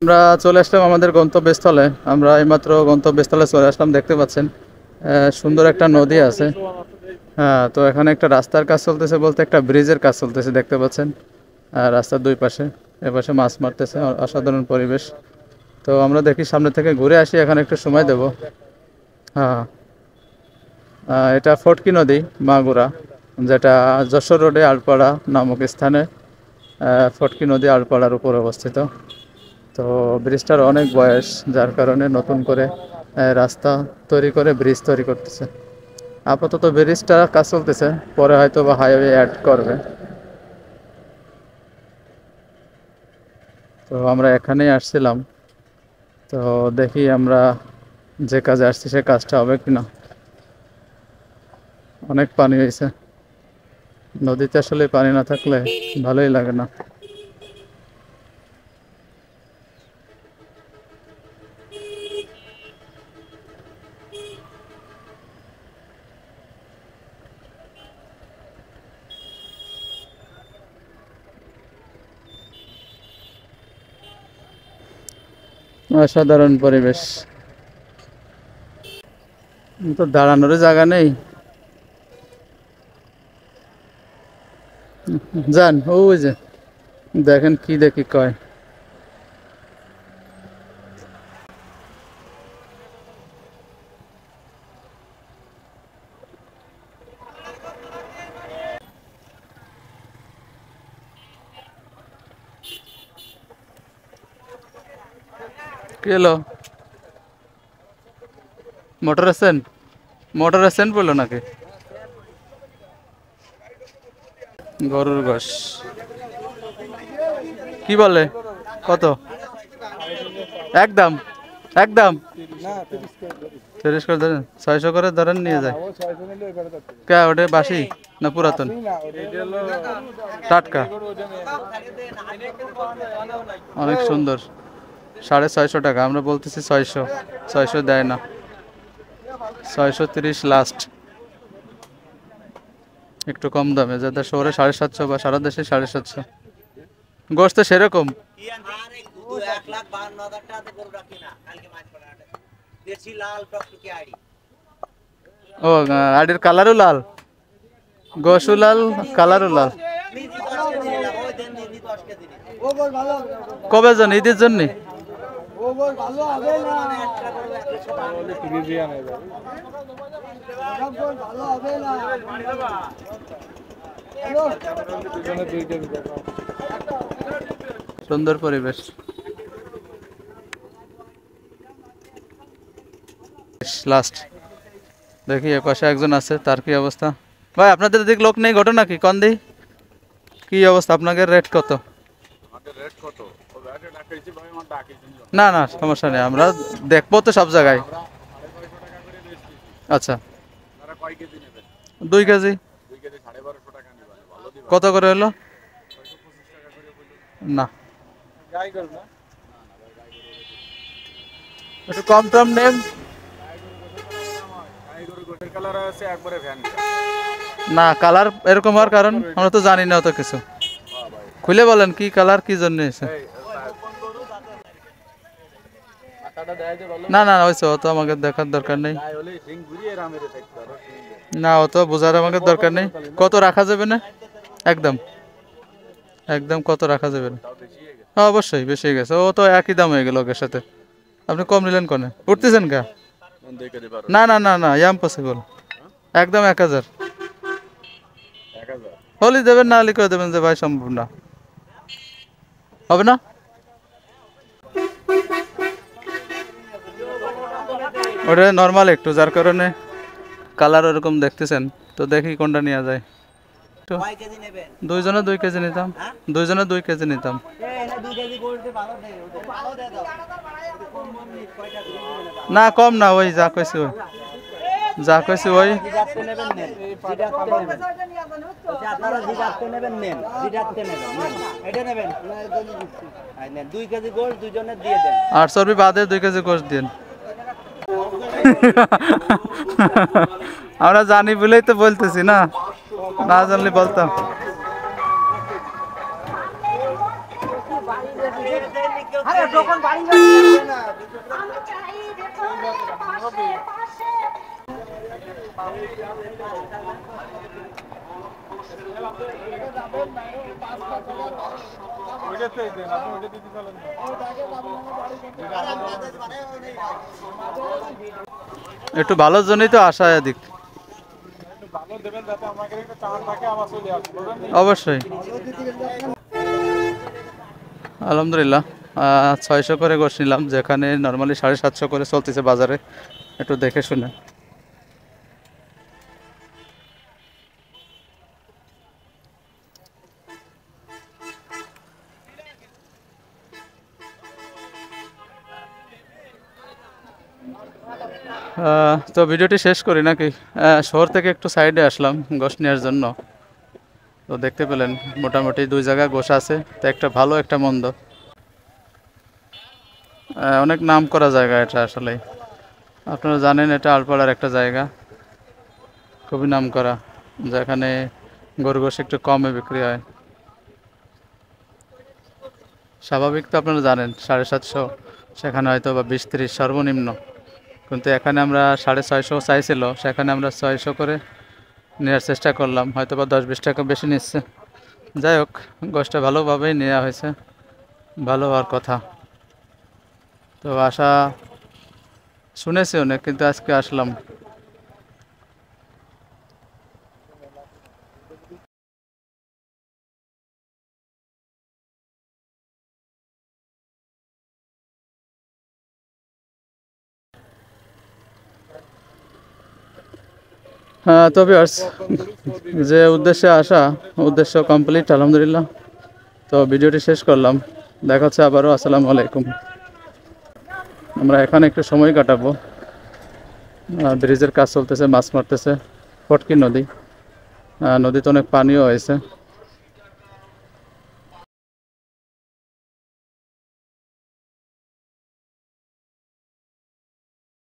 আমরা চলে আসলাম আমাদের গন্তব্যস্থলে। আমরা এইমাত্র গন্তব্যস্থলে চলে আসলাম। দেখতে পাচ্ছেন সুন্দর একটা নদী আছে। হ্যাঁ, তো এখানে একটা রাস্তার কাজ চলতেছে, বলতে একটা ব্রিজের কাজ চলতেছে, দেখতে পাচ্ছেন। রাস্তার দুই পাশে, এপাশে মাছ মারতেছে, অসাধারণ পরিবেশ। তো আমরা দেখি সামনে থেকে ঘুরে আসি, এখানে একটু সময় দেব। হ্যাঁ, এটা ফটকি নদী, মাগুরা, যেটা যশোর রোডে আলপাড়া নামক স্থানে ফটকি নদী আলপাড়ার উপর অবস্থিত। তো ব্রিজটার অনেক বয়স, যার কারণে নতুন করে রাস্তা তৈরি করে ব্রিজ তৈরি করতেছে। আপাতত ব্রিজটা কাজ চলতেছে, পরে হয়তো বা হাইওয়ে অ্যাড করবে। তো আমরা এখানেই আসছিলাম। তো দেখি আমরা যে কাজে আসছি সে কাজটা হবে কিনা। অনেক পানি হয়েছে নদীতে, আসলে পানি না থাকলে ভালোই লাগে না। অসাধারণ পরিবেশ, তো দাঁড়ানোর জায়গা নেই। যান, ওই যে দেখেন কি দেখি কয়। কি হলো? মোটর আছেন? মোটর আছেন বললো নাকি? গরুর গোশ কি বলে? কত? একদম একদম 30 করে ধরেন, 600 করে ধরেন, নিয়ে যায়। কে ওটা বাসি না পুরাতন? টাটকা, অনেক সুন্দর। 650 টাকা, আমরা বলতেছি 600। 600 দেয় না, 630 লাস্ট। একটু কম দামে, যাদের শহরে 750 বা সারা দেশে 750। গোস্ত সেরকম। ও, আইডির কালারও লাল, গোসু লাল, কালারও লাল। কবে জন? ঈদের জন্য? সুন্দর পরিবেশ, লাস্ট। দেখি এপাশে একজন আছে, তার কি অবস্থা? ভাই, আপনাদের দিক লোক নেই, ঘটনা কি কন দি? কি অবস্থা? আপনাদের রেট কত? না না, সমস্যা নেই, আমরা দেখবো তো সব জায়গায়। আচ্ছা, 2 কেজি। কত করে হলো? না, একটু কম টম নেন। না, কালার এরকম হওয়ার কারণ আমরা তো জানি না অত কিছু। খুলে বলেন কি কালার, কি জন্য এসে? না না, হয়েছে, অত আমাকে দেখার দরকার নেই। না, অত বোঝার আমাকে দরকার নেই। কত রাখা যাবে না? একদম একদম কত রাখা যাবে না? হ্যাঁ, অবশ্যই বেশি হয়ে গেছে, ও তো একই দাম হয়ে গেল ওর সাথে। আপনি কম নিলেন কনে? উঠতেছেন কা? না না না না, ইম্পসিবল। একদম 1000 হলি দেবেন, না হলে করে দেবেন যে ভাই সম্ভব না, হবে না। ওটা নর্মাল একটু, যার কারণে কালার ওরকম দেখতেছেন। তো দেখি কোনটা নেওয়া যায়। তো দুইজনে 2 কেজি নিতাম, দুইজনে 2 কেজি নিতাম। না, কম না, ওই যা কইছি, ওই যা কইছি ওই। আর চর্বি বাদে 2 কেজি গোশ দিন। আমরা জানি বলেই তো বলতেছি, না না জানলে বলতাম। একটু ভালোর জন্যই তো আশা এদিক। অবশ্যই আলহামদুলিল্লাহ 600 করে গোশ নিলাম, যেখানে নর্মালি 750 করে চলতেছে বাজারে। একটু দেখে শুনে। তো ভিডিওটি শেষ করি নাকি? শহর থেকে একটু সাইডে আসলাম গোশ নেওয়ার জন্য। তো দেখতে পেলেন মোটামুটি 2 জায়গায় গোশ আছে, তো একটা ভালো একটা মন্দ। অনেক নাম করা জায়গা এটা আসলে, আপনারা জানেন এটা আলপাড়ার একটা জায়গা, খুবই নাম করা, যেখানে গরু গোশ একটু কমে বিক্রি হয়। স্বাভাবিক তো আপনারা জানেন 750, সেখানে হয়তো বা 20-30 সর্বনিম্ন, কিন্তু এখানে আমরা 650 চাইছিল, সেখানে আমরা 600 করে নেওয়ার চেষ্টা করলাম, হয়তো বা 10-20 টাকা বেশি নিচ্ছে। যাই হোক, গোশটা ভালোভাবেই নেওয়া হয়েছে, ভালো হওয়ার কথা। তো আশা শুনেছি অনেক, কিন্তু আজকে আসলাম। তো ভিউয়ার্স, যে উদ্দেশ্যে আসা উদ্দেশ্য কমপ্লিট আলহামদুলিল্লাহ। তো ভিডিওটি শেষ করলাম, দেখা হচ্ছে আবারও। আসসালামু আলাইকুম। আমরা এখানে একটু সময় কাটাবো, ব্রিজের কাজ চলতেছে, মাছ মারতেছে, ফটকি নদী, নদীতে অনেক পানিও হয়েছে।